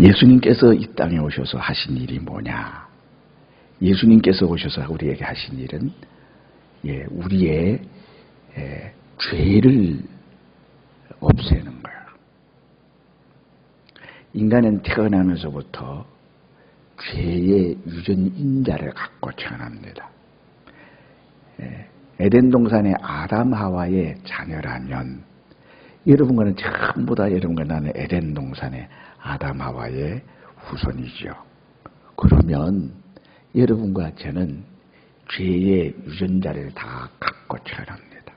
예수님께서 이 땅에 오셔서 하신 일이 뭐냐? 예수님께서 오셔서 우리에게 하신 일은 우리의 죄를 없애는 거예요. 인간은 태어나면서부터 죄의 유전인자를 갖고 태어납니다. 에덴 동산의 아담 하와의 자녀라면 여러분과는 전부 다 여러분과 나는 에덴 동산의 아담 하와의 후손이죠. 그러면 여러분과 저는 죄의 유전자를 다 갖고 태어납니다.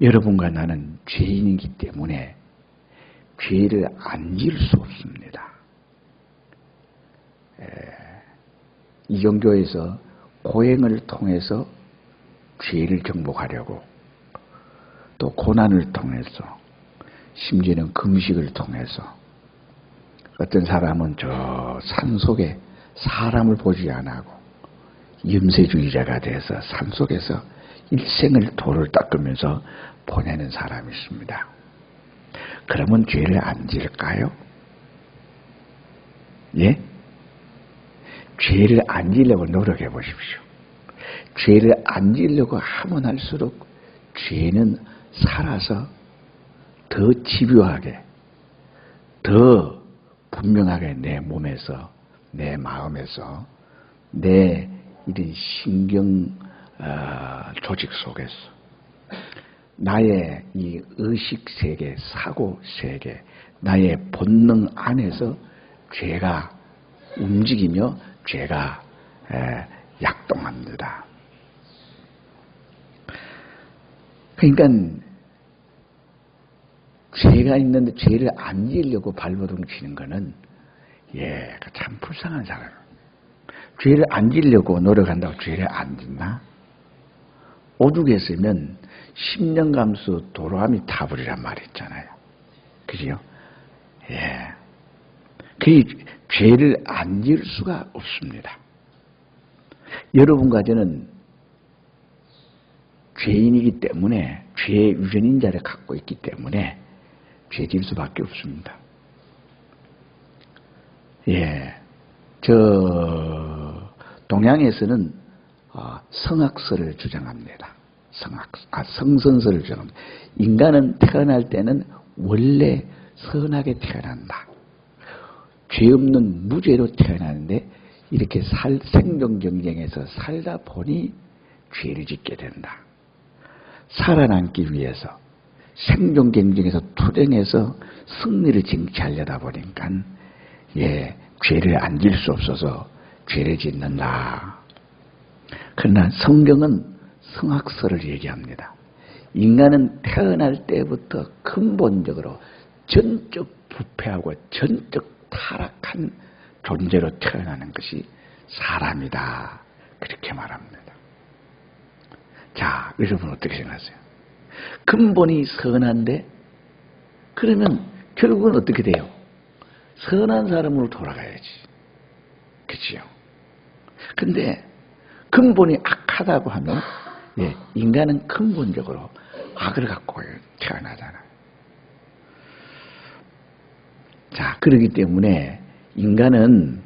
여러분과 나는 죄인이기 때문에 죄를 안 지을 수 없습니다. 이경교에서 고행을 통해서 죄를 정복하려고 또 고난을 통해서 심지어는 금식을 통해서 어떤 사람은 저 산속에 사람을 보지 않고 염세주의자가 돼서 산속에서 일생을 돌을 닦으면서 보내는 사람이 있습니다. 그러면 죄를 안 지을까요? 예? 죄를 안 지으려고 노력해 보십시오. 죄를 안 지으려고 하면 할수록 죄는 살아서 더 집요하게, 더 분명하게 내 몸에서, 내 마음에서, 내 이런 신경 조직 속에서 나의 이 의식 세계, 사고 세계, 나의 본능 안에서 죄가 움직이며 죄가 약동합니다. 그러니까 죄가 있는데 죄를 안 지으려고 발버둥 치는 거는 참 불쌍한 사람. 죄를 안 지으려고 노력한다고 죄를 안 짓나? 오죽했으면 10년 감수 도로함이 타버리란 말이 있잖아요. 그죠? 그 죄를 안 지을 수가 없습니다. 여러분과 저는 죄인이기 때문에 죄의 유전인자를 갖고 있기 때문에 죄 지을 수밖에 없습니다. 저 동양에서는 성악설을 주장합니다. 성선설을 주장합니다. 인간은 태어날 때는 원래 선하게 태어난다. 죄 없는 무죄로 태어나는데 이렇게 생존 경쟁에서 살다 보니 죄를 짓게 된다. 살아남기 위해서 생존 경쟁에서 투쟁해서 승리를 쟁취하려다 보니까 죄를 안 질 수 없어서 죄를 짓는다. 그러나 성경은 성악설을 얘기합니다. 인간은 태어날 때부터 근본적으로 전적 부패하고 전적 타락한 존재로 태어나는 것이 사람이다. 그렇게 말합니다. 자, 여러분 어떻게 생각하세요? 근본이 선한데 그러면 결국은 어떻게 돼요? 선한 사람으로 돌아가야지. 그치요? 근데 근본이 악하다고 하면 인간은 근본적으로 악을 갖고 태어나잖아요. 자, 그렇기 때문에 인간은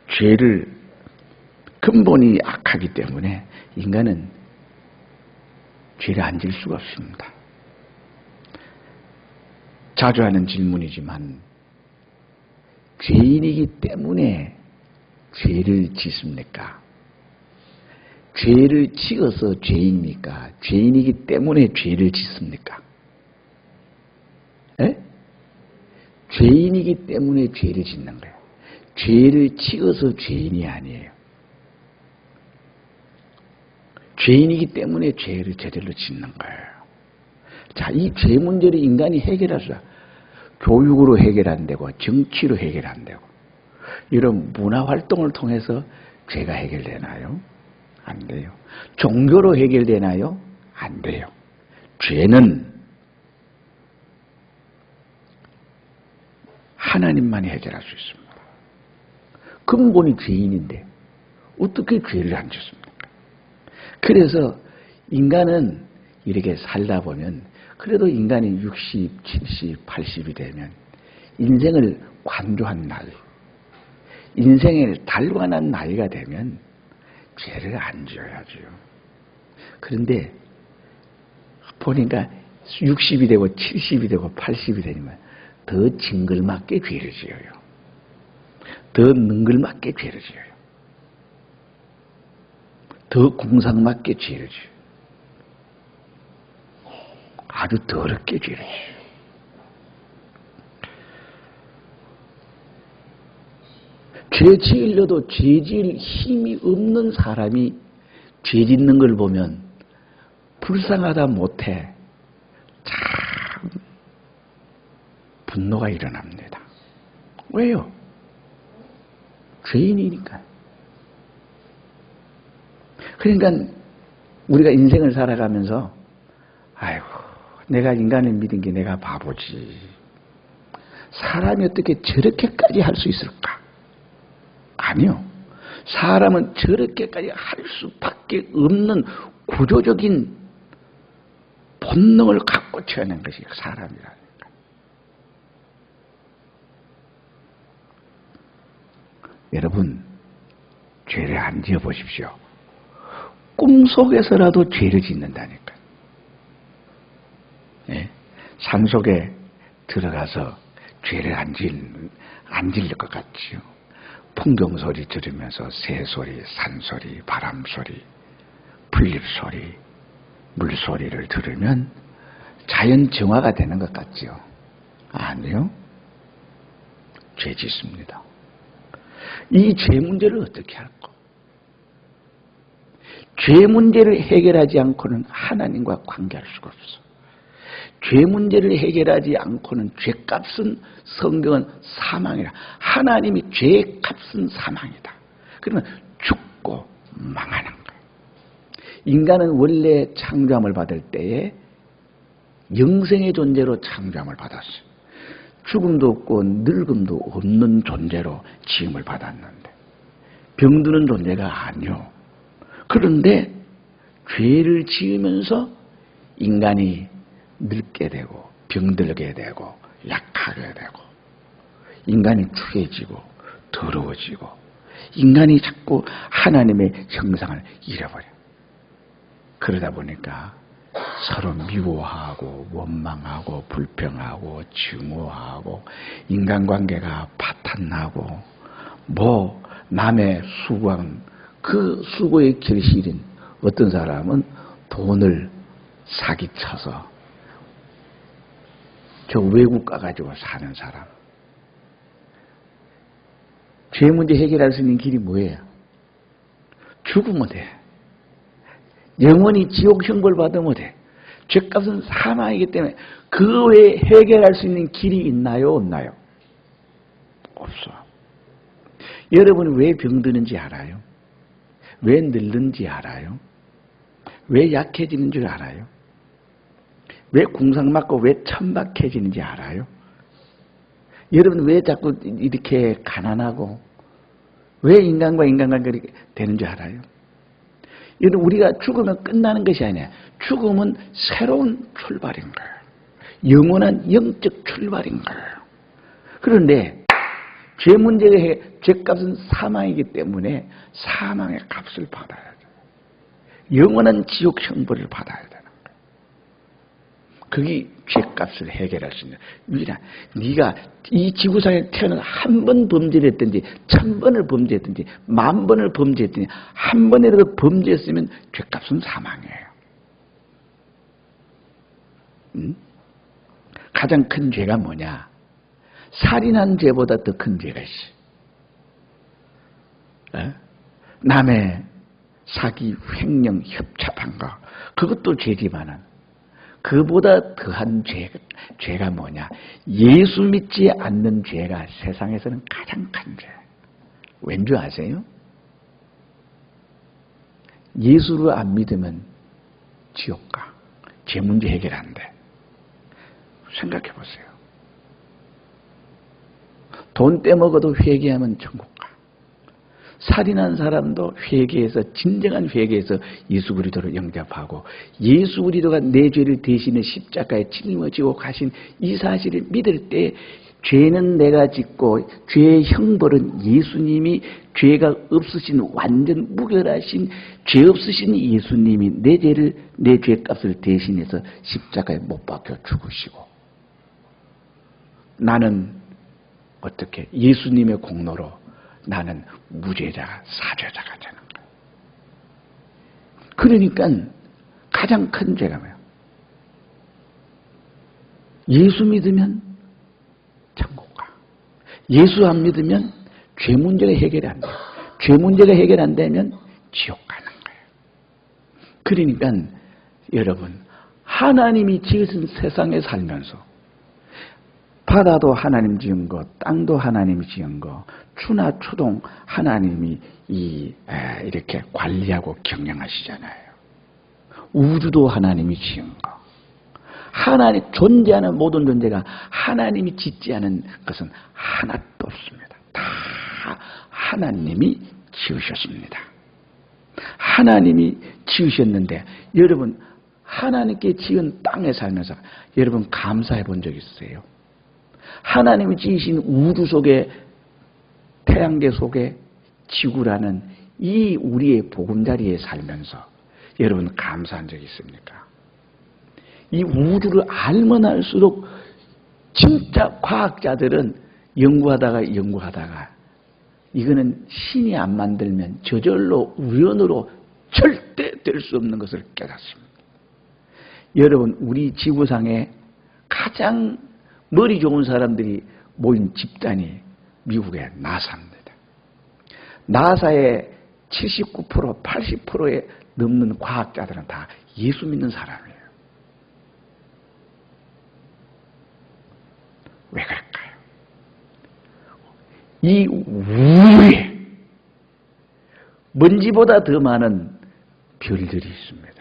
죄를 근본이 악하기 때문에 인간은 죄를 안 질 수가 없습니다. 자주 하는 질문이지만 죄인이기 때문에 죄를 짓습니까? 죄를 지어서 죄인입니까? 죄인이기 때문에 죄를 짓습니까? 죄인이기 때문에 죄를 짓는 거예요. 죄를 지어서 죄인이 아니에요. 죄인이기 때문에 죄를 제대로 짓는 거예요. 자, 이 죄 문제를 인간이 해결할 수 없어요. 교육으로 해결 안 되고 정치로 해결 안 되고 이런 문화활동을 통해서 죄가 해결되나요? 안 돼요. 종교로 해결되나요? 안 돼요. 죄는 하나님만이 해결할 수 있습니다. 근본이 죄인인데 어떻게 죄를 안 짓습니까? 그래서 인간은 이렇게 살다 보면 그래도 인간이 60, 70, 80이 되면 인생을 관조한 나이, 인생을 달관한 나이가 되면 죄를 안 지어야죠. 그런데 보니까 60이 되고 70이 되고 80이 되면 더 징글맞게 죄를 지어요. 더 능글맞게 죄를 지어요. 더 궁상맞게 죄를 지어요. 아주 더럽게 죄를 지어요. 죄 지으려도 죄 지을 힘이 없는 사람이 죄 짓는 걸 보면 불쌍하다 못해 참 분노가 일어납니다. 왜요? 죄인이니까. 그러니까 우리가 인생을 살아가면서 아이고 내가 인간을 믿은 게 내가 바보지. 사람이 어떻게 저렇게까지 할 수 있을까? 아니요. 사람은 저렇게까지 할 수밖에 없는 구조적인 본능을 갖고 태어난 것이 사람이라는 거예요. 여러분, 죄를 안 지어 보십시오. 꿈속에서라도 죄를 짓는다니까요. 예? 산속에 들어가서 죄를 안 지을 것 같지요. 풍경 소리 들으면서 새 소리, 산 소리, 바람 소리, 풀잎 소리, 물 소리를 들으면 자연 정화가 되는 것 같지요? 아니요. 죄 짓습니다. 이 죄 문제를 어떻게 할까? 죄 문제를 해결하지 않고는 하나님과 관계할 수가 없어. 죄 문제를 해결하지 않고는 죄값은 성경은 사망이라. 하나님이 죄값은 사망이다. 그러면 죽고 망하는 거예요. 인간은 원래 창조함을 받을 때에 영생의 존재로 창조함을 받았어요. 죽음도 없고 늙음도 없는 존재로 지음을 받았는데 병드는 존재가 아니요. 그런데 죄를 지으면서 인간이 늙게 되고 병들게 되고 약하게 되고 인간이 추해지고 더러워지고 인간이 자꾸 하나님의 형상을 잃어버려. 그러다 보니까 서로 미워하고 원망하고 불평하고 증오하고 인간관계가 파탄나고 뭐 남의 수고한 그 수고의 결실인 어떤 사람은 돈을 사기쳐서 저 외국 가가지고 사는 사람. 죄 문제 해결할 수 있는 길이 뭐예요? 죽으면 돼. 영원히 지옥 형벌 받으면 돼. 죄값은 사망이기 때문에 그 외에 해결할 수 있는 길이 있나요? 없나요? 없어. 여러분이 왜 병드는지 알아요? 왜 늙는지 알아요? 왜 약해지는 줄 알아요? 왜 궁상맞고 왜 천박해지는지 알아요? 여러분 왜 자꾸 이렇게 가난하고 왜 인간과 인간관계가 되는 줄 알아요? 여러분 우리가 죽으면 끝나는 것이 아니야. 죽음은 새로운 출발인 거예요. 영원한 영적 출발인 거예요. 그런데 죄 문제가 죄값은 사망이기 때문에 사망의 값을 받아야 돼요. 영원한 지옥 형벌을 받아야 되는 거예요. 그게 죄값을 해결할 수 있는 유일한. 네가 이 지구상에 태어나서 한 번 범죄를 했든지 1000번을 범죄했든지 10,000번을 범죄했든지 한 번이라도 범죄했으면 죄값은 사망이에요. 가장 큰 죄가 뭐냐? 살인한 죄보다 더 큰 죄가 있어. 남의 사기, 횡령, 협잡한 거 그것도 죄지만은 그보다 더한 죄가 뭐냐? 예수 믿지 않는 죄가 세상에서는 가장 큰 죄. 왠지 아세요? 예수를 안 믿으면 지옥 가. 죄 문제 해결 안 돼. 생각해 보세요. 돈 떼먹어도 회개하면 천국 가. 살인한 사람도 회개해서 진정한 회개해서 예수 그리스도를 영접하고 예수 그리스도가 내 죄를 대신해 십자가에 짊어지고 가신 이 사실을 믿을 때 죄는 내가 짓고 죄의 형벌은 예수님이 죄가 없으신 완전 무결하신 죄 없으신 예수님이 내 죄를 내 죄값을 대신해서 십자가에 못 박혀 죽으시고 나는 어떻게 예수님의 공로로 나는 무죄자가 사죄자가 되는 거예요. 그러니까 가장 큰 죄가 뭐예요? 예수 믿으면 천국 가. 예수 안 믿으면 죄 문제가 해결이 안 돼요. 죄 문제가 해결 안 되면 지옥 가는 거예요. 그러니까 여러분 하나님이 지으신 세상에 살면서 바다도 하나님 지은 거, 땅도 하나님이 지은 거, 추나 추동 하나님이 이렇게 관리하고 경영하시잖아요. 우주도 하나님이 지은 거. 하나님 존재하는 모든 존재가 하나님이 짓지 않은 것은 하나도 없습니다. 다 하나님이 지으셨습니다. 하나님이 지으셨는데 여러분 하나님께 지은 땅에 살면서 여러분 감사해 본 적 있으세요? 하나님이 지으신 우주 속에 태양계 속에 지구라는 이 우리의 보금자리에 살면서 여러분 감사한 적 있습니까? 이 우주를 알면 알수록 진짜 과학자들은 연구하다가 이거는 신이 안 만들면 저절로 우연으로 절대 될 수 없는 것을 깨닫습니다. 여러분 우리 지구상에 가장 머리 좋은 사람들이 모인 집단이 미국의 나사입니다. 나사의 79%, 80%에 넘는 과학자들은 다 예수 믿는 사람이에요. 왜 그럴까요? 이 우주에 먼지보다 더 많은 별들이 있습니다.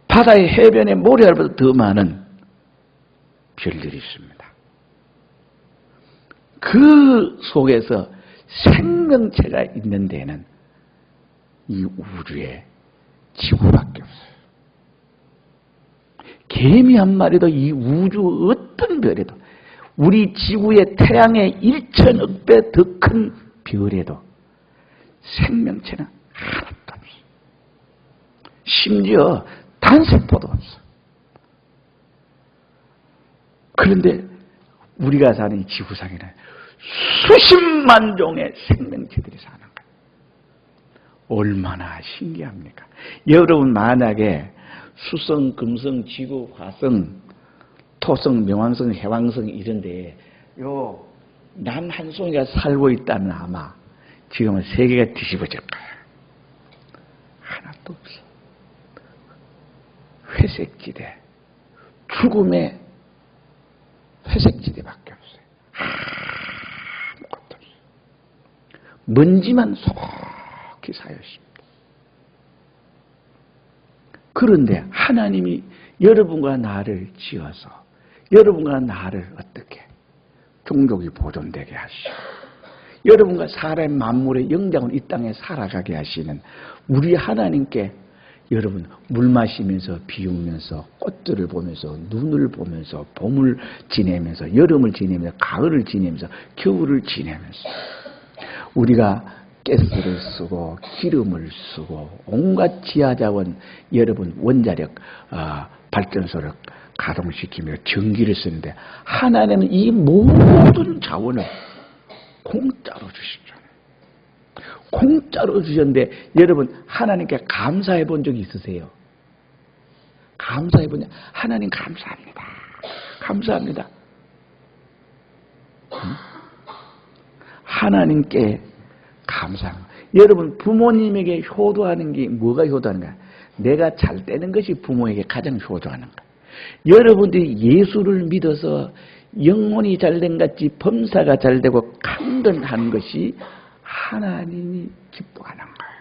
바다의 해변에 모래알보다 더 많은 별들이 있습니다. 그 속에서 생명체가 있는 데는 이 우주에 지구밖에 없어요. 개미 한 마리도 이 우주 어떤 별에도 우리 지구의 태양의 1천억 배 더 큰 별에도 생명체는 하나도 없어요. 심지어 단세포도 없어. 그런데 우리가 사는 이 지구상에는 수십만 종의 생명체들이 사는 거예요. 얼마나 신기합니까? 여러분 만약에 수성, 금성, 지구, 화성, 토성, 명왕성, 해왕성 이런데 요 남 한 송이가 살고 있다면 아마 지금은 세계가 뒤집어질 거예요. 하나도 없어. 회색지대, 죽음의 회색지대밖에 없어요. 아무것도 없어요. 먼지만 속히 쌓여 있습니다. 그런데 하나님이 여러분과 나를 지어서 여러분과 나를 어떻게 종족이 보존되게 하시고 여러분과 사람의 만물의 영장으로 이 땅에 살아가게 하시는 우리 하나님께 여러분 물 마시면서 비우면서 꽃들을 보면서 눈을 보면서 봄을 지내면서 여름을 지내면서 가을을 지내면서 겨울을 지내면서 우리가 가스를 쓰고 기름을 쓰고 온갖 지하자원 여러분 원자력 발전소를 가동시키며 전기를 쓰는데 하나님은 이 모든 자원을 공짜로 주시잖아요. 공짜로 주셨는데 여러분 하나님께 감사해 본 적이 있으세요? 감사해 보냐? 하나님 감사합니다. 감사합니다. 하나님께 감사합니다. 여러분 부모님에게 효도하는 게 뭐가 효도하는가? 내가 잘 되는 것이 부모에게 가장 효도하는 거예요. 여러분들이 예수를 믿어서 영혼이 잘된 같이 범사가 잘되고 강건한 것이 하나님이 기뻐하는 거예요.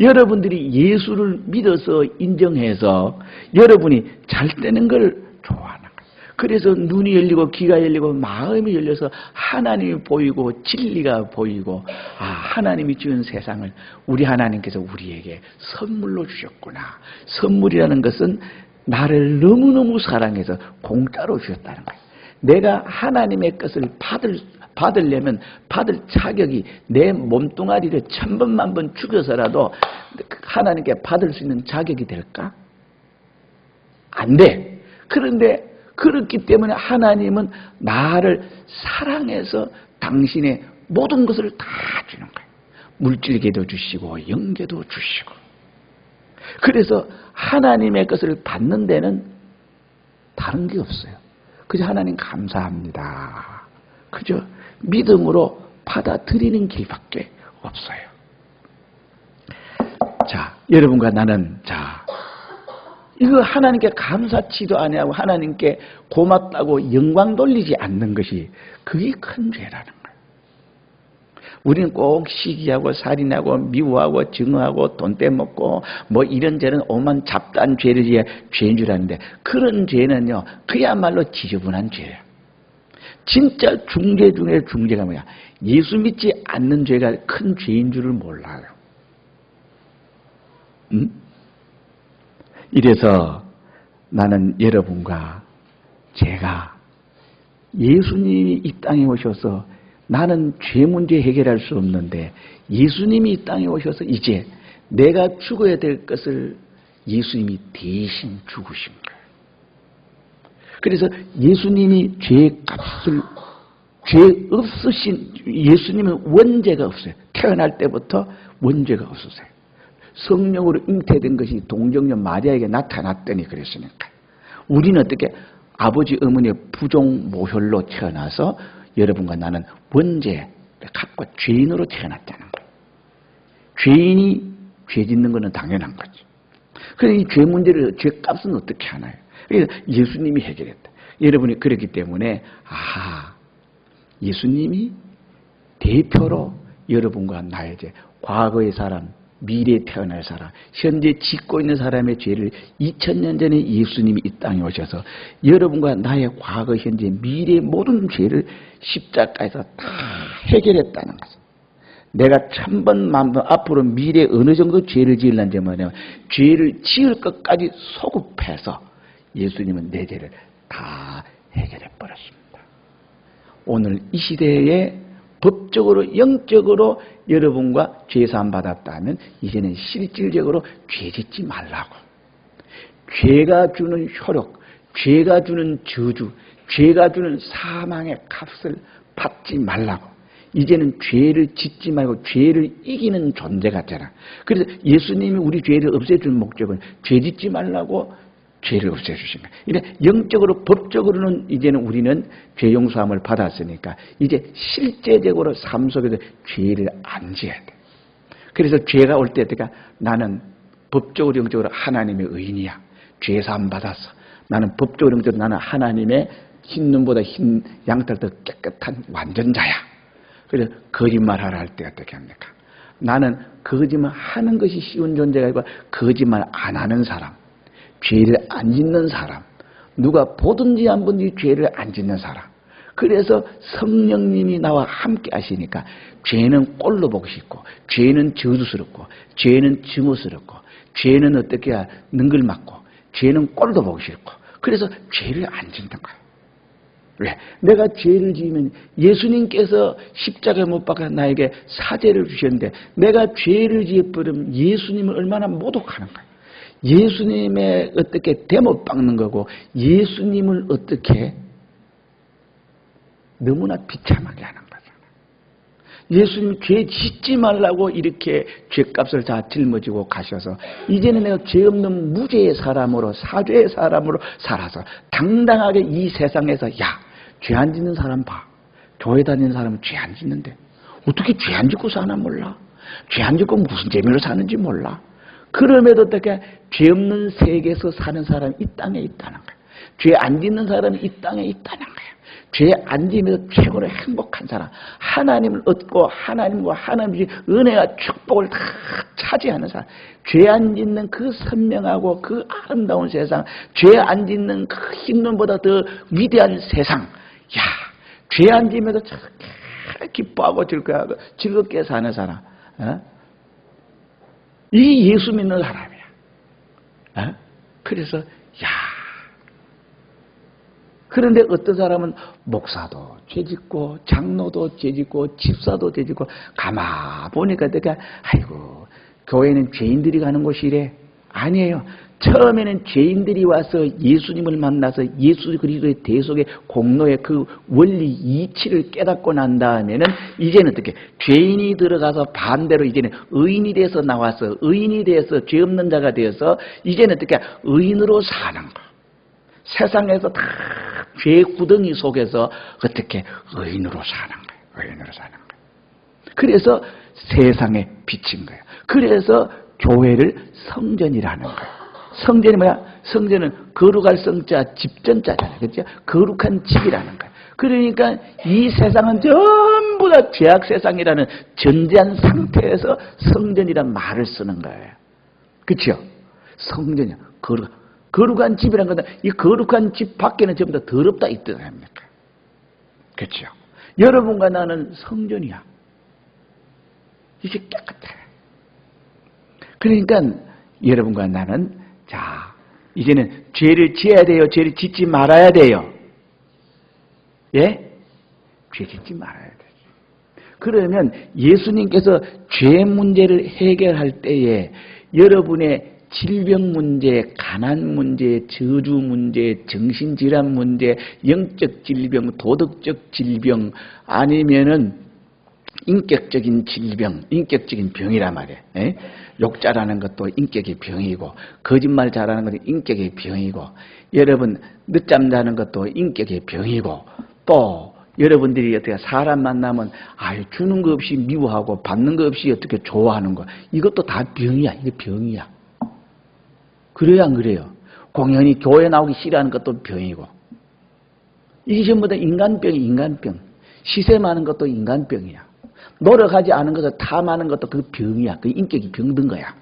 여러분들이 예수를 믿어서 인정해서 여러분이 잘되는 걸 좋아하는 거예요. 그래서 눈이 열리고 귀가 열리고 마음이 열려서 하나님이 보이고 진리가 보이고, 아, 하나님이 주는 세상을 우리 하나님께서 우리에게 선물로 주셨구나. 선물이라는 것은 나를 너무너무 사랑해서 공짜로 주셨다는 거예요. 내가 하나님의 것을 받으려면 받을 자격이 내 몸뚱아리를 1000번 1000번 죽여서라도 하나님께 받을 수 있는 자격이 될까? 안 돼. 그런데 그렇기 때문에 하나님은 나를 사랑해서 당신의 모든 것을 다 주는 거예요. 물질계도 주시고 영계도 주시고. 그래서 하나님의 것을 받는 데는 다른 게 없어요. 그저 하나님 감사합니다. 그저 믿음으로 받아들이는 길밖에 없어요. 자, 여러분과 나는, 자, 이거 하나님께 감사치도 아니하고 하나님께 고맙다고 영광 돌리지 않는 것이 그게 큰 죄라는 거예요. 우리는 꼭 시기하고 살인하고 미워하고 증오하고 돈 떼먹고 뭐 이런저런 오만 잡다한 죄를 지어 죄인 줄 아는데, 그런 죄는요 그야말로 지저분한 죄예요. 진짜 중죄 중에 중죄가 뭐야? 예수 믿지 않는 죄가 큰 죄인 줄을 몰라요. 응? 이래서 나는 여러분과 제가 예수님이 이 땅에 오셔서, 나는 죄 문제 해결할 수 없는데 예수님이 이 땅에 오셔서 이제 내가 죽어야 될 것을 예수님이 대신 죽으신 거예요. 그래서 예수님이 죄 없으신, 예수님은 원죄가 없어요. 태어날 때부터 원죄가 없으세요. 성령으로 잉태된 것이 동정녀 마리아에게 나타났더니 그랬으니까. 우리는 어떻게 아버지 어머니의 부종 모혈로 태어나서 여러분과 나는 원죄를 갖고 죄인으로 태어났다는 거예요. 죄인이 죄 짓는 것은 당연한 거죠. 그래서 이 죄 문제를, 죄값은 어떻게 하나요? 그래서 예수님이 해결했다. 여러분이 그렇기 때문에, 아, 예수님이 대표로 여러분과 나의 죄, 과거의 사람, 미래에 태어날 사람, 현재 짓고 있는 사람의 죄를 2000년 전에 예수님이 이 땅에 오셔서 여러분과 나의 과거, 현재, 미래의 모든 죄를 십자가에서 다 해결했다는 거죠. 내가 1000번, 1000번 앞으로 미래에 어느 정도 죄를 지으려는지 뭐냐면, 죄를 지을 것까지 소급해서 예수님은 내 죄를 다 해결해 버렸습니다. 오늘 이 시대에 법적으로, 영적으로 여러분과 죄사함 받았다면 이제는 실질적으로 죄 짓지 말라고. 죄가 주는 효력, 죄가 주는 저주, 죄가 주는 사망의 값을 받지 말라고. 이제는 죄를 짓지 말고 죄를 이기는 존재가 되라. 그래서 예수님이 우리 죄를 없애준 목적은 죄 짓지 말라고 죄를 없애주신 거예요. 이제 영적으로, 법적으로는 이제는 우리는 죄 용서함을 받았으니까 이제 실제적으로 삶 속에서 죄를 안 지어야 돼. 그래서 죄가 올 때 어떻게, 나는 법적으로, 영적으로 하나님의 의인이야. 죄 사함 받았어. 나는 법적으로, 영적으로 나는 하나님의 흰 눈보다 흰 양털 더 깨끗한 완전자야. 그래서 거짓말하라 할 때 어떻게 합니까? 나는 거짓말 하는 것이 쉬운 존재가 아니고 거짓말 안 하는 사람, 죄를 안 짓는 사람, 누가 보든지 안 보든지 죄를 안 짓는 사람. 그래서 성령님이 나와 함께 하시니까 죄는 꼴로 보기 싫고, 죄는 저주스럽고, 죄는 증오스럽고, 죄는 어떻게 해야 능글맞고, 죄는 꼴도 보기 싫고, 그래서 죄를 안 짓는 거예요. 왜? 내가 죄를 지으면 예수님께서 십자가에 못 박아 나에게 사죄를 주셨는데, 내가 죄를 지어버리면 예수님을 얼마나 모독하는 거예요. 예수님의 어떻게 대못 박는 거고, 예수님을 어떻게 너무나 비참하게 하는 거잖아요. 예수님 죄 짓지 말라고 이렇게 죄값을 다 짊어지고 가셔서 이제는 내가 죄 없는 무죄의 사람으로, 사죄의 사람으로 살아서 당당하게 이 세상에서, 야, 죄 안 짓는 사람 봐. 교회 다니는 사람은 죄 안 짓는데 어떻게 죄 안 짓고 사나 몰라. 죄 안 짓고 무슨 재미로 사는지 몰라. 그럼에도 어떻게 죄 없는 세계에서 사는 사람이 이 땅에 있다는 거예요. 죄 안 짓는 사람이 이 땅에 있다는 거예요. 죄 안 지으면서 최고로 행복한 사람, 하나님을 얻고 하나님과 하나님의 은혜와 축복을 다 차지하는 사람, 죄 안 짓는 그 선명하고 그 아름다운 세상, 죄 안 짓는 그 흰 눈보다 더 위대한 세상, 야, 죄 안 지으면서 저렇게 기뻐하고 즐겁게 사는 사람, 이 예수 믿는 사람이야. 그래서 야, 그런데 어떤 사람은 목사도 죄짓고 장로도 죄짓고 집사도 죄짓고 가만 보니까 내가 아이고 교회는 죄인들이 가는 곳이래. 아니에요. 처음에는 죄인들이 와서 예수님을 만나서 예수 그리스도의 대속의 공로의 그 원리 이치를 깨닫고 난 다음에는 이제는 어떻게 죄인이 들어가서 반대로 이제는 의인이 돼서 나와서 의인이 돼서 죄 없는 자가 되어서 이제는 어떻게 의인으로 사는 거. 세상에서 다 죄 구덩이 속에서 어떻게 의인으로 사는 거예요. 의인으로 사는 거예요. 그래서 세상에 비친 거예요. 그래서 교회를 성전이라는 거예요. 성전이 뭐야? 성전은 거룩할 성자 집전자잖아요. 그렇죠? 거룩한 집이라는 거예요. 그러니까 이 세상은 전부 다 죄악 세상이라는 전제한 상태에서 성전이란 말을 쓰는 거예요. 그렇죠? 성전이야. 거룩한 집이란 건데 이 거룩한 집 밖에는 전부 다 더럽다 이 뜻 아닙니까? 그렇죠? 여러분과 나는 성전이야. 이게 깨끗해. 그러니까 여러분과 나는 자 이제는 죄를 지어야 돼요? 죄를 짓지 말아야 돼요? 예? 죄 짓지 말아야 되죠. 그러면 예수님께서 죄 문제를 해결할 때에 여러분의 질병 문제, 가난 문제, 저주 문제, 정신질환 문제, 영적 질병, 도덕적 질병, 아니면은 인격적인 질병, 인격적인 병이란 말이에요. 에? 욕잘하는 것도 인격의 병이고, 거짓말 잘하는 것도 인격의 병이고, 여러분 늦잠 자는 것도 인격의 병이고, 또 여러분들이 어떻게 사람 만나면 아유 주는 거 없이 미워하고 받는 거 없이 어떻게 좋아하는 거, 이것도 다 병이야. 이게 병이야. 그래요, 안 그래요? 공연히 교회 나오기 싫어하는 것도 병이고. 이게 전부 다 인간병이 인간병. 시세 많은 것도 인간병이야. 노력하지 않은 것을 탐하는 것도 그 병이야. 그 인격이 병든 거야.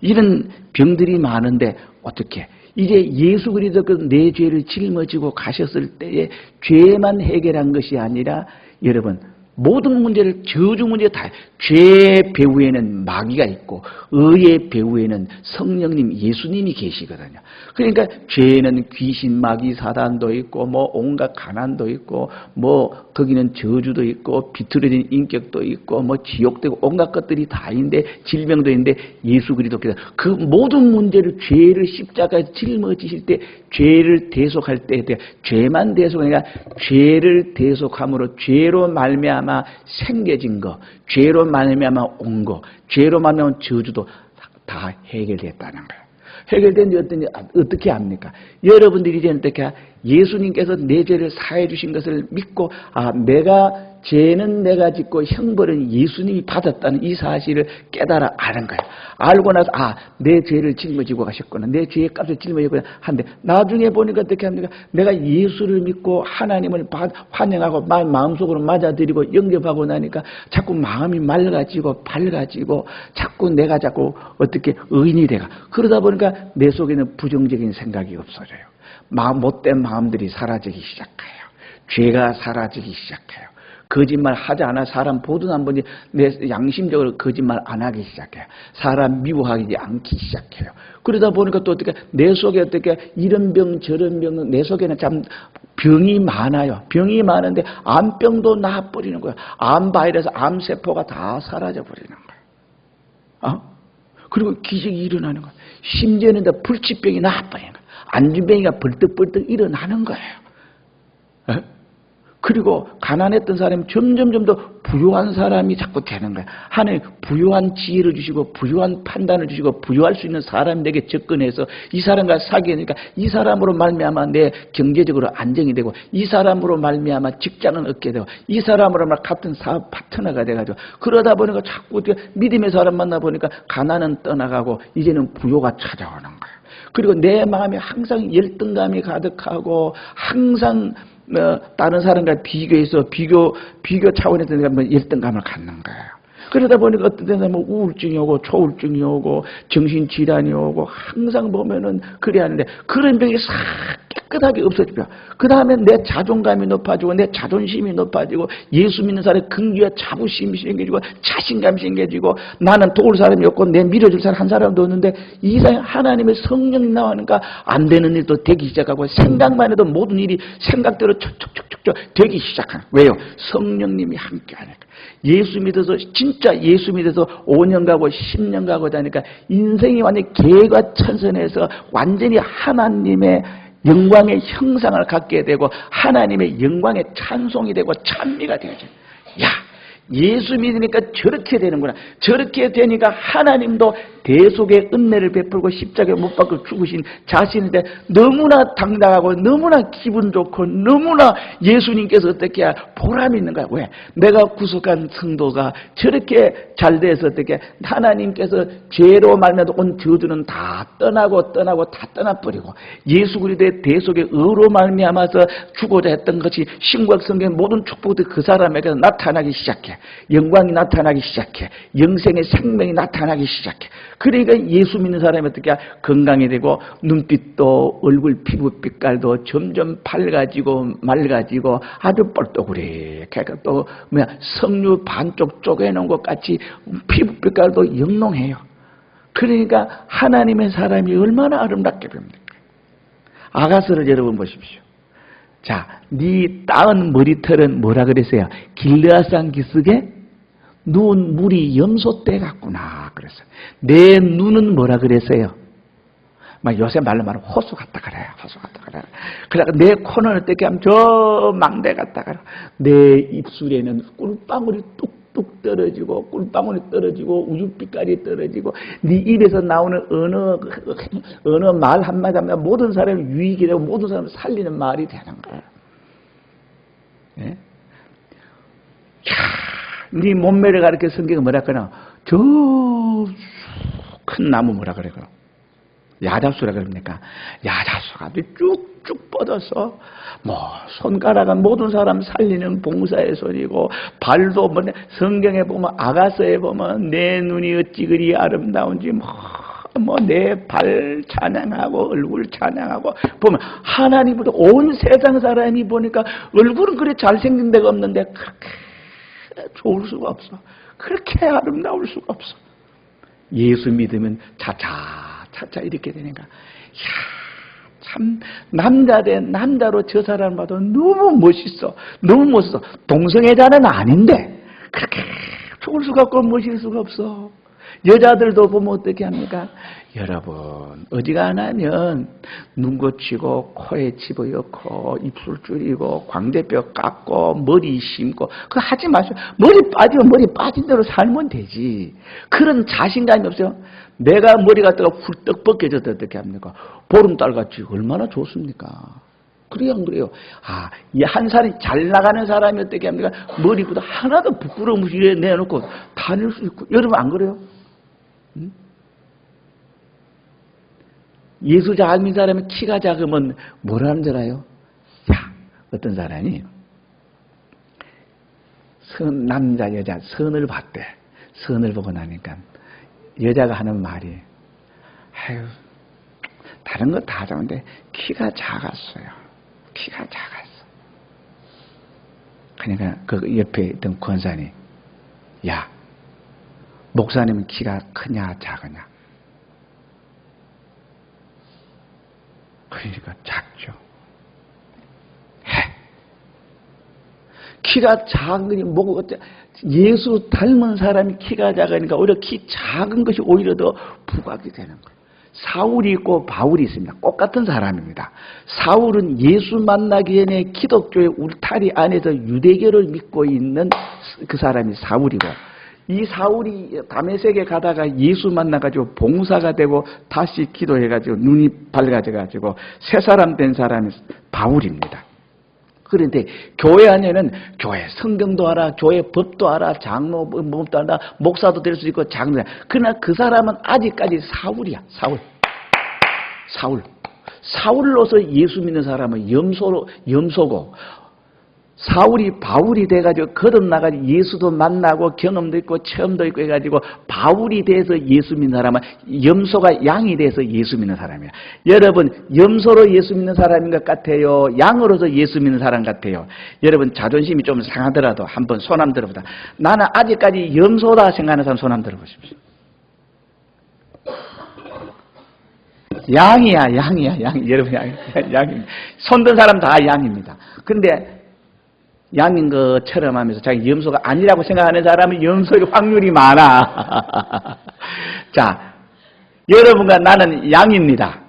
이런 병들이 많은데 어떻게? 이제 예수 그리스도께서 내 죄를 짊어지고 가셨을 때에 죄만 해결한 것이 아니라 여러분 모든 문제를 저주 문제 다 죄 배후에는 마귀가 있고 의의 배후에는 성령님 예수님이 계시거든요. 그러니까 죄는 귀신 마귀 사단도 있고 뭐 온갖 가난도 있고 뭐 거기는 저주도 있고 비틀어진 인격도 있고 뭐 지옥도 있고 온갖 것들이 다 있는데 질병도 있는데 예수 그리스도께서 그 모든 문제를 죄를 십자가에 짊어지실 때 죄를 대속할 때 죄만 대속이 아니라 죄를 대속함으로 죄로 말미암아 생겨진 거, 죄로 말미암아 온 거, 죄로 말미암아 저주도 다 해결됐다는 거예요. 해결된지 어떻게 합니까? 여러분들이 이제 어떻게 예수님께서 내 죄를 사해 주신 것을 믿고 죄는 내가 짓고 형벌은 예수님이 받았다는 이 사실을 깨달아 아는 거예요. 알고 나서 내 죄를 짊어지고 가셨구나. 내 죄의 값을 짊어지고 한데 나중에 보니까 어떻게 합니까? 내가 예수를 믿고 하나님을 환영하고 마음속으로 맞아들이고 영접하고 나니까 자꾸 마음이 맑아지고 밝아지고 자꾸 내가 어떻게 의인이 돼가. 그러다 보니까 내 속에는 부정적인 생각이 없어져요. 못된 마음들이 사라지기 시작해요. 죄가 사라지기 시작해요. 거짓말 하지 않아 사람 보든 한 번이 내 양심적으로 거짓말 안 하기 시작해요. 사람 미워하지 않기 시작해요. 그러다 보니까 또 어떻게 내 속에 어떻게 이런 병 저런 병 내 속에는 참 병이 많아요. 병이 많은데 암병도 나아버리는 거예요. 암 바이러스, 암 세포가 다 사라져 버리는 거예요. 그리고 기적이 일어나는 거예요. 심지어는 불치병이 나아버리는 거예요. 안진병이가 벌떡벌떡 일어나는 거예요. 그리고 가난했던 사람이 점점 더 부유한 사람이 자꾸 되는 거야. 하나님 부유한 지혜를 주시고 부유한 판단을 주시고 부유할 수 있는 사람에게 접근해서 이 사람과 사귀니까 이 사람으로 말미암아 내 경제적으로 안정이 되고 이 사람으로 말미암아 직장은 얻게 되고 이 사람으로 같은 사업 파트너가 돼가지고 그러다 보니까 자꾸 믿음의 사람 만나 보니까 가난은 떠나가고 이제는 부유가 찾아오는 거야. 그리고 내 마음에 항상 열등감이 가득하고 항상 다른 사람과 비교 차원에서 내가 뭐 열등감을 갖는 거예요. 그러다 보니까 어떤 데는 뭐 우울증이 오고 초울증이 오고 정신질환이 오고 항상 보면은 그래 하는데 그런 병이 싹 깨끗하게 없어지고요. 그 다음에 내 자존감이 높아지고 내 자존심이 높아지고 예수 믿는 사람의 긍지와 자부심이 생겨지고 자신감이 생겨지고 나는 도울 사람이 없고 내 밀어줄 사람 한 사람도 없는데 이상히 하나님의 성령이 나오니까 안 되는 일도 되기 시작하고 생각만 해도 모든 일이 생각대로 촉촉촉촉 되기 시작하는 왜요? 성령님이 함께 하니까. 예수 믿어서 진짜 예수 믿어서 5년 가고 10년 가고 하니까 인생이 완전히 개과천선해서 완전히 하나님의 영광의 형상을 갖게 되고 하나님의 영광의 찬송이 되고 찬미가 되어져요. 야, 예수 믿으니까 저렇게 되는구나. 저렇게 되니까 하나님도 대속의 은혜를 베풀고 십자가에 못 박혀 죽으신 자신인데 너무나 당당하고 너무나 기분 좋고 너무나 예수님께서 어떻게 보람이 있는 거야. 왜? 내가 구속한 성도가 저렇게 잘 돼서 어떻게 하나님께서 죄로 말미암아 온 저주는 다 떠나고 다 떠나버리고 예수 그리스도의 대속의 의로 말미암아서 주고자 했던 것이 신구약 성경의 모든 축복들이 그 사람에게 나타나기 시작해. 영광이 나타나기 시작해. 영생의 생명이 나타나기 시작해. 그러니까 예수 믿는 사람이 어떻게 건강이 되고 눈빛도 얼굴 피부 빛깔도 점점 밝아지고 맑아지고 아주 뻘떡그래. 그러니까 또 석류 반쪽 쪼개놓은 것 같이 피부 빛깔도 영롱해요. 그러니까 하나님의 사람이 얼마나 아름답게 봅니까? 아가서를 여러분 보십시오. 자, 네 따은 머리털은 뭐라 그랬어요? 길르앗산 기슭에 눈 물이 염소떼 같구나 그랬어요. 내 눈은 뭐라 그랬어요? 막 요새 말로 말하면 호수 같다 그래요. 호수 같다 그래요. 그러니까 내 코는 어떻게 하면 저 망대 같다 그래요. 내 입술에는 꿀방울이 뚝뚝 떨어지고 꿀방울이 떨어지고 우유빛깔이 떨어지고 네 입에서 나오는 어느 말 한마디 하면 모든 사람이 유익이 되고 모든 사람을 살리는 말이 되는 거예요. 예? 네 몸매를 가르쳐 성경은 뭐라 그러나 저 큰 나무 뭐라 그래요? 야자수라 그럽니까? 야자수가 쭉쭉 뻗어서 뭐 손가락은 모든 사람 살리는 봉사의 손이고 발도 뭐 성경에 보면 아가서에 보면 내 눈이 어찌 그리 아름다운지 뭐 내 발 찬양하고 얼굴 찬양하고 보면 하나님보다 온 세상 사람이 보니까 얼굴은 그래 잘생긴 데가 없는데 그렇게 좋을 수가 없어. 그렇게 아름다울 수가 없어. 예수 믿으면 차차 이렇게 되니까 참 남자 대 남자로 저 사람 봐도 너무 멋있어. 너무 멋있어. 동성애자는 아닌데 그렇게 좋을 수가 없고 멋있을 수가 없어. 여자들도 보면 어떻게 합니까? 여러분 어지간하면 눈 고치고 코에 집어넣고 입술 줄이고 광대뼈 깎고 머리 심고 그거 하지 마시오. 머리 빠지면 머리 빠진 대로 살면 되지. 그런 자신감이 없어요. 내가 머리 갖다가 훌떡 벗겨져도 어떻게 합니까? 보름달같이 얼마나 좋습니까? 그래요 안 그래요? 이 한 살이 잘 나가는 사람이 어떻게 합니까? 머리보다 하나도 부끄러움 없이 내놓고 다닐 수 있고. 여러분 안 그래요? 응? 예수 잘 믿는 사람이 키가 작으면 뭐라는 줄 알아요? 야, 어떤 사람이 남자 여자 선을 봤대. 선을 보고 나니까 여자가 하는 말이 아유 다른 거 다 좋은데 키가 작았어요. 키가 작았어. 그러니까 그 옆에 있던 권사님 야 목사님은 키가 크냐 작으냐? 그러니까 작죠. 키가 작으니 뭐고 예수 닮은 사람이 키가 작으니까 오히려 키 작은 것이 오히려 더 부각이 되는 거예요. 사울이 있고 바울이 있습니다. 똑같은 사람입니다. 사울은 예수 만나기 전에 기독교의 울타리 안에서 유대교를 믿고 있는 그 사람이 사울이고 이 사울이 다메섹에 가다가 예수 만나가지고 봉사가 되고 다시 기도해가지고 눈이 밝아져가지고 새 사람 된 사람이 바울입니다. 그런데 교회 안에는 교회 성경도 알아, 교회 법도 알아, 장로 법도 알아, 목사도 될 수 있고 장로야. 그러나 그 사람은 아직까지 사울이야. 사울. 사울로서 예수 믿는 사람은 염소고 사울이 바울이 돼가지고 거듭나가지고 예수도 만나고 경험도 있고 체험도 있고 해가지고 바울이 돼서 예수 믿는 사람은 염소가 양이 돼서 예수 믿는 사람이야. 여러분 염소로 예수 믿는 사람인 것 같아요? 양으로서 예수 믿는 사람 같아요? 여러분 자존심이 좀 상하더라도 한번 손 한번 들어보자. 나는 아직까지 염소다 생각하는 사람 손 한번 들어보십시오. 양이야. 여러분 양입니다. 손든 사람 다 양입니다. 그런데 양인 것처럼 하면서 자기 염소가 아니라고 생각하는 사람은 염소일 확률이 많아. 자, 여러분과 나는 양입니다.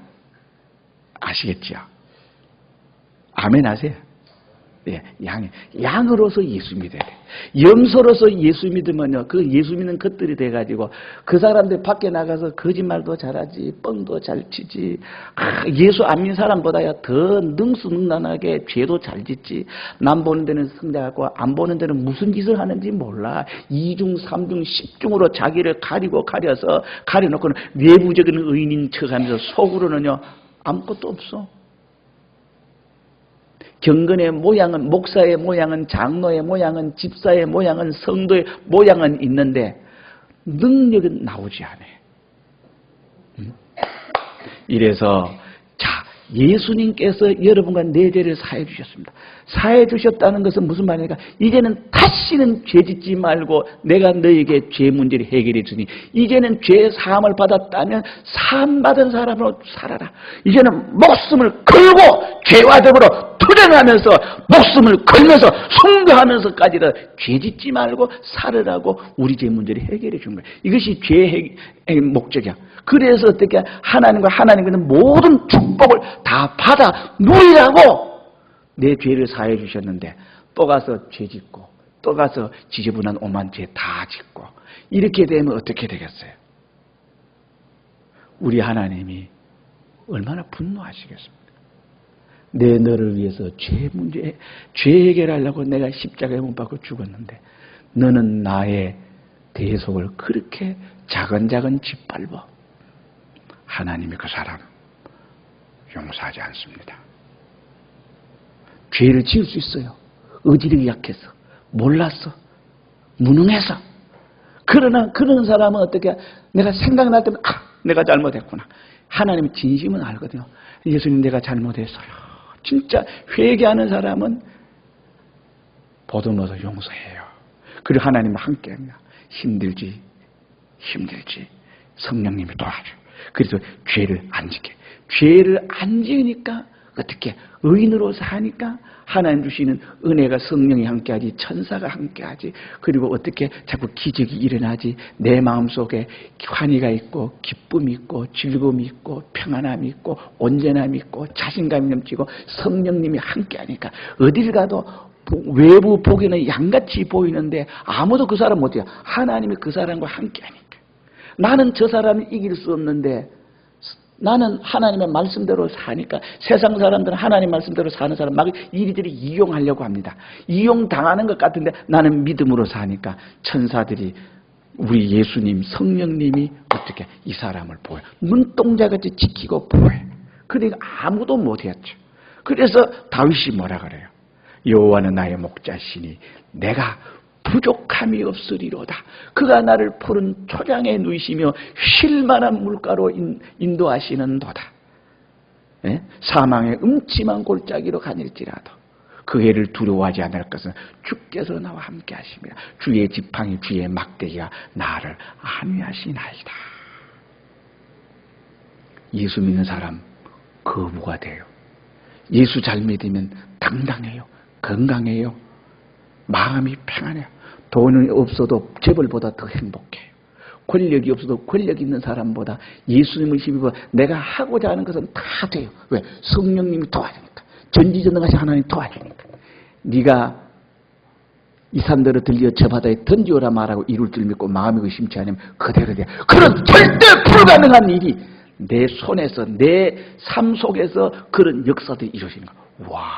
아시겠죠? 아멘 하세요. 예, 양으로서 예수 믿어야 돼. 염소로서 예수 믿으면요, 그 예수 믿는 것들이 돼가지고 그 사람들 밖에 나가서 거짓말도 잘하지, 뻥도 잘 치지, 예수 안 믿는 사람보다야 더 능수능란하게 죄도 잘 짓지. 남 보는 데는 성장하고 안 보는 데는 무슨 짓을 하는지 몰라. 2중, 3중, 10중으로 자기를 가려서 가려놓고는 외부적인 의인인 척하면서 속으로는요 아무것도 없어. 경건의 모양은, 목사의 모양은, 장로의 모양은, 집사의 모양은, 성도의 모양은 있는데 능력은 나오지 않아요. 이래서 자, 예수님께서 여러분과 내 죄를 사해 주셨습니다. 사해 주셨다는 것은 무슨 말입니까? 이제는 다시는 죄 짓지 말고 내가 너에게 죄 문제를 해결해 주니 이제는 죄 사함을 받았다면 사함 받은 사람으로 살아라. 이제는 목숨을 걸고 죄와 더불어 투쟁하면서 목숨을 걸면서 순교하면서까지도 죄 짓지 말고 살으라고 우리 죄 문제를 해결해 준 거예요. 이것이 죄의 목적이야. 그래서 어떻게 하나님과는 모든 축복을 다 받아 누리라고 내 죄를 사해 주셨는데 또 가서 죄 짓고 또 가서 지저분한 오만 죄 다 짓고 이렇게 되면 어떻게 되겠어요? 우리 하나님이 얼마나 분노하시겠습니까? 내 너를 위해서 죄 해결하려고 내가 십자가에 못 박고 죽었는데 너는 나의 대속을 그렇게 자근자근 짓밟아. 하나님이 그 사람 용서하지 않습니다. 죄를 지을 수 있어요. 의지력이 약해서, 몰라서, 무능해서. 그러나 그런 사람은 어떻게 내가 생각날 때면 내가 잘못했구나. 하나님은 진심은 알거든요. 예수님 내가 잘못했어요. 진짜 회개하는 사람은 보듬어서 용서해요. 그리고 하나님은 함께합니다. 힘들지 성령님이 도와줘. 그래서 죄를 안 지게. 죄를 안 지으니까 어떻게 의인으로 사니까 하나님 주시는 은혜가 성령이 함께하지, 천사가 함께하지. 그리고 어떻게 자꾸 기적이 일어나지. 내 마음속에 환희가 있고 기쁨이 있고 즐거움이 있고 평안함이 있고 온전함이 있고 자신감이 넘치고 성령님이 함께하니까 어딜 가도 외부 보기는 양같이 보이는데 아무도 그 사람 못해요. 하나님이 그 사람과 함께하니까. 나는 저 사람을 이길 수 없는데 나는 하나님의 말씀대로 사니까 세상 사람들은 하나님 말씀대로 사는 사람 막 이리저리 이용하려고 합니다. 이용당하는 것 같은데 나는 믿음으로 사니까 천사들이 우리 예수님 성령님이 어떻게 이 사람을 보여. 눈동자같이 지키고 보여. 그러니까 아무도 못했죠. 그래서 다윗이 뭐라 그래요? 여호와는 나의 목자시니 내가 부족함이 없으리로다. 그가 나를 푸른 초장에 누이시며 쉴만한 물가로 인도하시는도다. 예? 사망의 음침한 골짜기로 가닐지라도 그 해를 두려워하지 않을 것은 주께서 나와 함께 하시며 주의 지팡이 주의 막대기가 나를 안위하시나이다. 예수 믿는 사람 거부가 돼요. 예수 잘 믿으면 당당해요. 건강해요. 마음이 평안해요. 돈이 없어도 재벌보다 더 행복해요. 권력이 없어도 권력 있는 사람보다 예수님을 힘입어 내가 하고자 하는 것은 다 돼요. 왜? 성령님이 도와주니까. 전지전능하신 하나님이 도와주니까. 네가 이 산들을 들려 저 바다에 던지오라 말하고 이룰 줄 믿고 마음이 의심치 않으면 그대로 돼. 그런 절대 불가능한 일이 내 손에서 내 삶 속에서 그런 역사들이 이루어지는 거야. 와,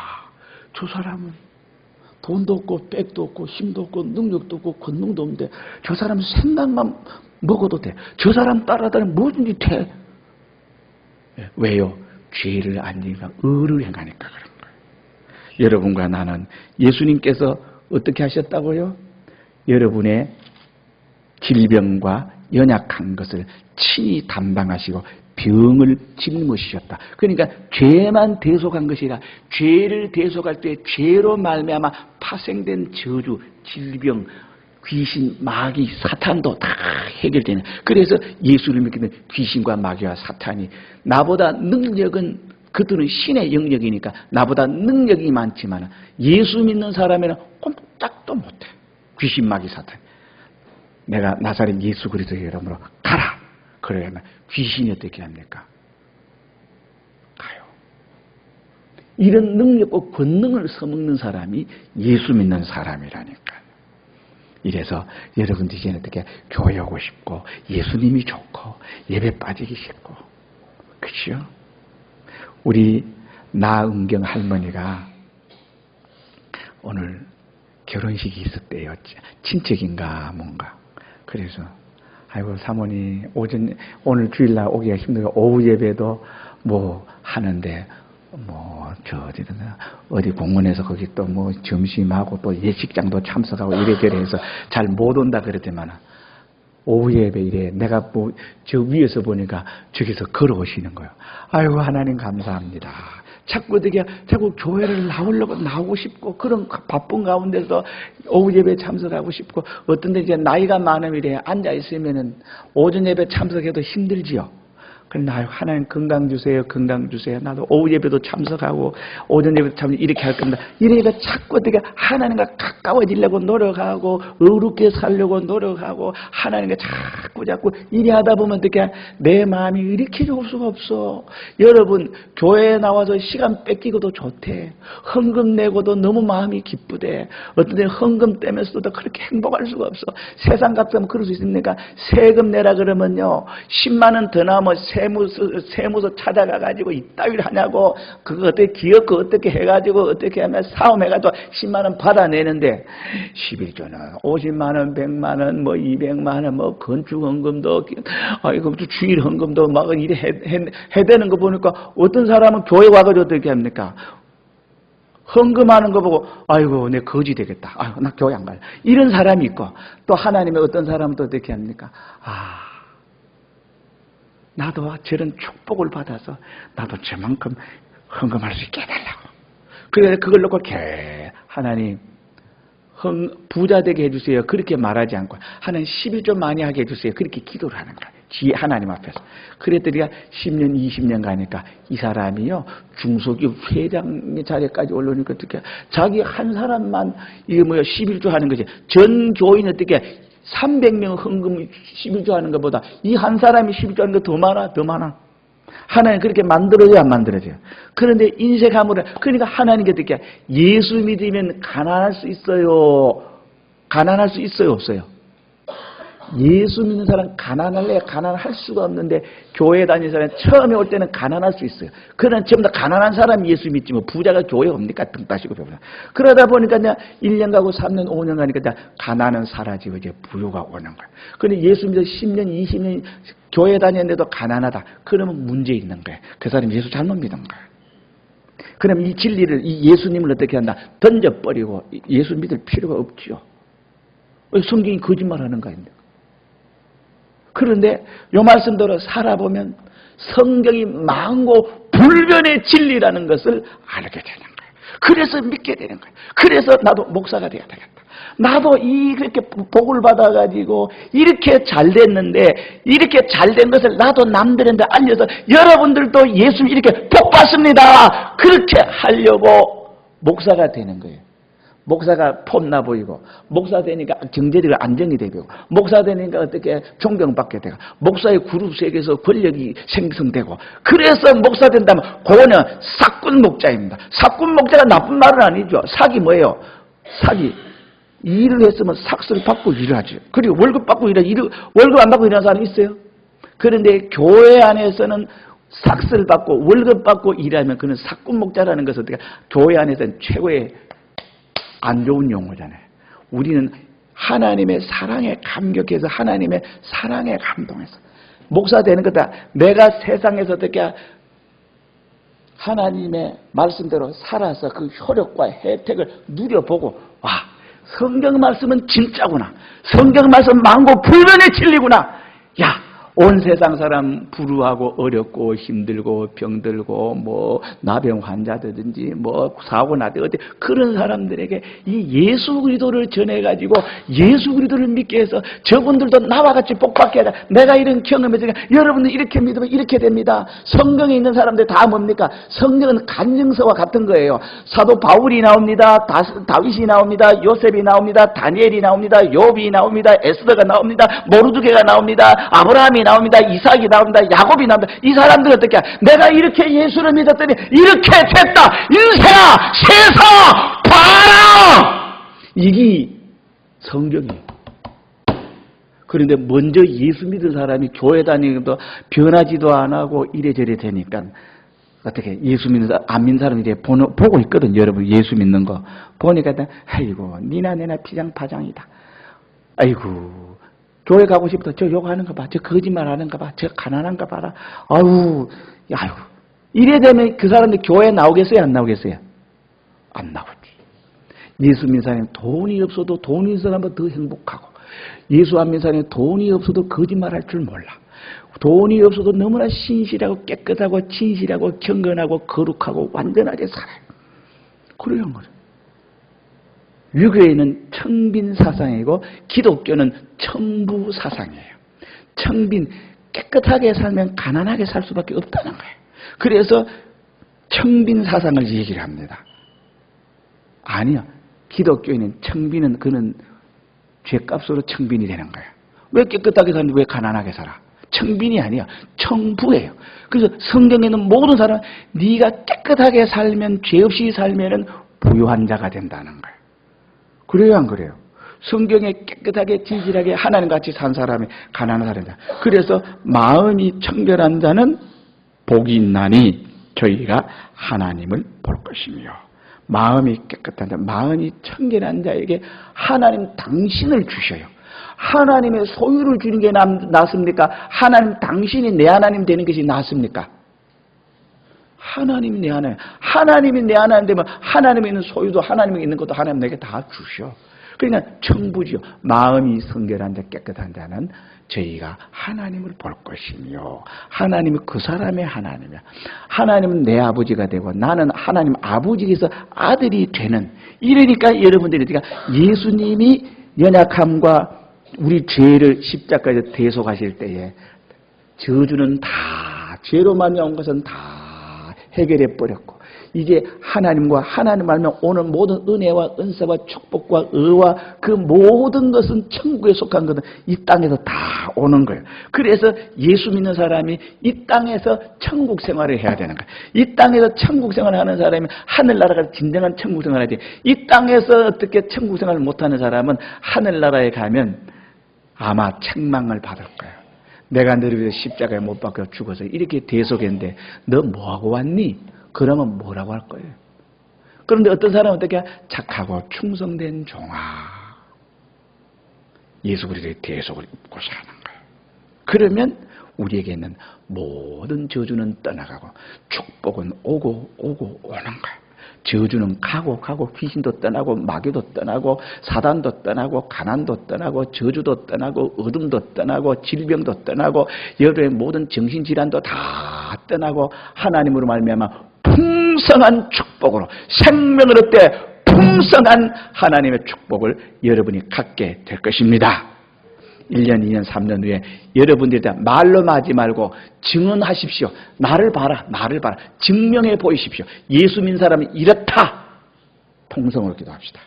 저 사람은 돈도 없고 백도 없고 힘도 없고 능력도 없고 권능도 없는데 저 사람은 생각만 먹어도 돼. 저 사람 따라다니면 뭐든지 돼. 왜요? 죄를 안 지니까 의를 행하니까 그런 거예요. 여러분과 나는 예수님께서 어떻게 하셨다고요? 여러분의 질병과 연약한 것을 친히 담당하시고 병을 짊으시셨다. 그러니까 죄만 대속한 것이 아니라 죄를 대속할 때 죄로 말미암아 파생된 저주, 질병, 귀신, 마귀, 사탄도 다 해결되는. 그래서 예수를 믿기는 귀신과 마귀와 사탄이 나보다 능력은 그들은 신의 영역이니까 나보다 능력이 많지만 예수 믿는 사람에는 꼼짝도 못해. 귀신, 마귀, 사탄. 내가 나사렛 예수 그리스도의 이름으로 가라. 그러면 귀신이 어떻게 합니까? 가요. 이런 능력과 권능을 써먹는 사람이 예수 믿는 사람이라니까. 이래서 여러분들이 이제는 어떻게 교회 오고 싶고 예수님이 좋고 예배 빠지기 쉽고 그렇죠? 우리 나은경 할머니가 오늘 결혼식이 있었대요. 친척인가 뭔가. 그래서 아이고 사모님 오늘 주일날 오기가 힘들고 오후 예배도 뭐 하는데 어디 공원에서 거기 또 뭐 점심하고 또 예식장도 참석하고 이래저래 해서 잘 못 온다 그랬더만 오후 예배 이래 내가 뭐 저 위에서 보니까 저기서 걸어오시는 거예요. 아이고 하나님 감사합니다. 자꾸 교회를 나오고 싶고 그런 바쁜 가운데서 오후 예배 참석하고 싶고 어떤 데 이제 나이가 많으면 이래 앉아 있으면은 오전 예배 참석해도 힘들지요. 그런데 하나님 건강 주세요. 나도 오후 예배도 참석하고 오전 예배도 참석 이렇게 할 겁니다. 이러니까 자꾸 어떻게 하나님과 가까워지려고 노력하고 의롭게 살려고 노력하고 하나님과 자꾸 이래 하다 보면 어떻게 내 마음이 이렇게 좋을 수가 없어. 여러분 교회에 나와서 시간 뺏기고도 좋대. 헌금 내고도 너무 마음이 기쁘대. 어떤 데 헌금 떼면서도 그렇게 행복할 수가 없어. 세상 같으면 그럴 수 있으니까 세금 내라 그러면요 10만 원 더 나오면 세무서 찾아가가지고 이따위를 하냐고 그거 어떻게 기억 어떻게 해가지고 어떻게 하면 사업해가지고 10만 원 받아내는데 11조는 50만 원 100만 원 뭐 200만 원 뭐 건축 헌금도 아이고 주일 헌금도 막 이래 해대는 거 보니까 어떤 사람은 교회 와가지고 어떻게 합니까? 헌금하는 거 보고 아이고 내 거지 되겠다. 아이고 나 교회 안 갈래. 이런 사람이 있고 또 하나님의 어떤 사람은 또 어떻게 합니까? 나도 저런 축복을 받아서 나도 저만큼 헌금할 수 있게 해달라고. 그래 그걸 놓고 하나님 부자 되게 해주세요. 그렇게 말하지 않고 하나님 11조 많이 하게 해주세요. 그렇게 기도를 하는 거야. 하나님 앞에서. 그랬더니 10년 20년 가니까 이 사람이요 중소기업 회장 자리까지 올라오니까 어떻게 자기 한 사람만 이게 11조 하는 거지. 전 교인 어떻게 300명 헌금 11조 하는 것보다 이 한 사람이 11조 하는 거 더 많아. 하나님 그렇게 만들어져야 안 만들어져요. 그런데 인색함으로 그러니까 하나님께 어떻게 예수 믿으면 가난할 수 있어요? 가난할 수 있어요? 없어요? 예수 믿는 사람 가난할래? 가난할 수가 없는데 교회 다니는 사람 처음에 올 때는 가난할 수 있어요. 그러나 전부 다 가난한 사람이 예수 믿지 뭐 부자가 교회 옵니까? 등 따시고 배우나. 그러다 보니까 이제 1년 가고 3년 5년 가니까 이제 가난은 사라지고 이제 부유가 오는 거예요. 그런데 예수 믿어 10년 20년 교회 다녔는데도 가난하다. 그러면 문제 있는 거예요. 그 사람이 예수 잘못 믿은 거예요. 그럼 이 진리를 이 예수님을 어떻게 한다? 던져버리고 예수 믿을 필요가 없지요. 성경이 거짓말하는 거 아닙니까? 그런데 이 말씀대로 살아보면 성경이 망고 불변의 진리라는 것을 알게 되는 거예요. 그래서 믿게 되는 거예요. 그래서 나도 목사가 돼야 되겠다. 나도 이렇게 복을 받아가지고 이렇게 잘 됐는데 이렇게 잘 된 것을 나도 남들한테 알려서 여러분들도 예수 이렇게 복 받습니다. 그렇게 하려고 목사가 되는 거예요. 목사가 폼나 보이고 목사 되니까 경제적으로 안정이 되고 목사 되니까 어떻게 존경받게 되고 목사의 그룹 속에서 권력이 생성되고 그래서 목사 된다면 그거는 사꾼 목자입니다. 사꾼 목자가 나쁜 말은 아니죠. 사기 뭐예요? 사기. 일을 했으면 삭스를 받고 일하죠. 그리고 월급 받고 월급 안 받고 일하는 사람이 있어요? 그런데 교회 안에서는 삭스를 받고 월급 받고 일하면 그는 사꾼 목자라는 것은 어떻게 교회 안에서는 최고의 안 좋은 용어잖아요. 우리는 하나님의 사랑에 감격해서 하나님의 사랑에 감동해서 목사 되는 거다. 내가 세상에서 어떻게 하나님의 말씀대로 살아서 그 효력과 혜택을 누려보고 와, 성경 말씀은 진짜구나. 성경 말씀 만고불변의 진리구나. 야, 온 세상 사람 불우하고 어렵고 힘들고 병들고 뭐 나병 환자들든지 뭐 사고 나든 어때 그런 사람들에게 이 예수 그리스도를 전해가지고 예수 그리스도를 믿게 해서 저분들도 나와 같이 복받게 하자. 내가 이런 경험했으니까 여러분들 이렇게 믿으면 이렇게 됩니다. 성경에 있는 사람들 다 뭡니까? 성경은 간증서와 같은 거예요. 사도 바울이 나옵니다. 다윗이 나옵니다. 요셉이 나옵니다. 다니엘이 나옵니다. 욥이 나옵니다. 에스더가 나옵니다. 모르드게가 나옵니다. 아브라함이 나옵니다. 이삭이 나옵니다. 야곱이 나옵니다. 이 사람들 어떻게 해? 내가 이렇게 예수를 믿었더니 이렇게 됐다. 인생아, 세상, 봐라! 이게 성경이에요. 그런데 먼저 예수 믿은 사람이 교회 다니면서 변하지도 안 하고 이래저래 되니까 어떻게 예수 믿는 사람, 안 믿는 사람이 이제 보고 있거든. 여러분 예수 믿는 거 보니까 아이고 니나 내나 피장파장이다. 아이고 교회 가고 싶다. 저 욕하는가 봐. 저 거짓말하는가 봐. 저 가난한가 봐라. 아유. 이래 되면 그 사람들 교회에 나오겠어요? 안 나오겠어요? 안 나오지. 예수 믿는 사람이 돈이 없어도 돈 있는 사람은 더 행복하고 예수 안 믿는 사람이 돈이 없어도 거짓말할 줄 몰라. 돈이 없어도 너무나 신실하고 깨끗하고 진실하고 경건하고 거룩하고 완전하게 살아요. 그러는 거죠. 유교에는 청빈 사상이고 기독교는 청부 사상이에요. 청빈, 깨끗하게 살면 가난하게 살 수밖에 없다는 거예요. 그래서 청빈 사상을 얘기를 합니다. 아니요. 기독교에는 청빈은 그는 죄값으로 청빈이 되는 거예요. 왜 깨끗하게 사는데 왜 가난하게 살아? 청빈이 아니야. 청부예요. 그래서 성경에는 모든 사람 네가 깨끗하게 살면 죄 없이 살면은 부유한 자가 된다는 거예요. 그래요, 안 그래요? 성경에 깨끗하게 진실하게 하나님같이 산 사람이 가난한 사람이다. 그래서 마음이 청결한 자는 복이 있나니 저희가 하나님을 볼 것이며 마음이 깨끗한 자, 마음이 청결한 자에게 하나님 당신을 주셔요. 하나님의 소유를 주는 게 낫습니까? 하나님 당신이 내 하나님 되는 것이 낫습니까? 하나님이 내 하나님. 하나님이 내 하나님 되면 하나님이 있는 소유도 하나님이 있는 것도 하나님 내게 다 주셔. 그러니까 청부지요. 마음이 성결한 자 깨끗한 자는 저희가 하나님을 볼 것이며 하나님은 그 사람의 하나님이야. 하나님은 내 아버지가 되고 나는 하나님 아버지에서 아들이 되는. 이러니까 여러분들이 예수님이 연약함과 우리 죄를 십자가에서 대속하실 때에 저주는 다 죄로만 온 것은 다 해결해 버렸고 이제 하나님과 하나님 알면 오는 모든 은혜와 은사와 축복과 의와 그 모든 것은 천국에 속한 것은 이 땅에서 다 오는 거예요. 그래서 예수 믿는 사람이 이 땅에서 천국 생활을 해야 되는 거예요. 이 땅에서 천국 생활을 하는 사람이 하늘나라가 진정한 천국 생활을 해야 돼요. 이 땅에서 어떻게 천국 생활을 못하는 사람은 하늘나라에 가면 아마 책망을 받을 거예요. 내가 너를 위해서 십자가에 못 박혀 죽어서 이렇게 대속했는데 너 뭐하고 왔니? 그러면 뭐라고 할 거예요? 그런데 어떤 사람은 어떻게 착하고 충성된 종아 예수 그리스도의 대속을 입고 사는 거예요. 그러면 우리에게는 모든 저주는 떠나가고 축복은 오고 오는 거예요. 저주는 가고 귀신도 떠나고 마귀도 떠나고 사단도 떠나고 가난도 떠나고 저주도 떠나고 어둠도 떠나고 질병도 떠나고 여러분의 모든 정신질환도 다 떠나고 하나님으로 말미암아 풍성한 축복으로 생명을 얻되 풍성한 하나님의 축복을 여러분이 갖게 될 것입니다. 1년, 2년, 3년 후에 여러분들이 말로만 하지 말고 증언하십시오. 나를 봐라. 증명해 보이십시오. 예수 믿는 사람이 이렇다. 통성으로 기도합시다.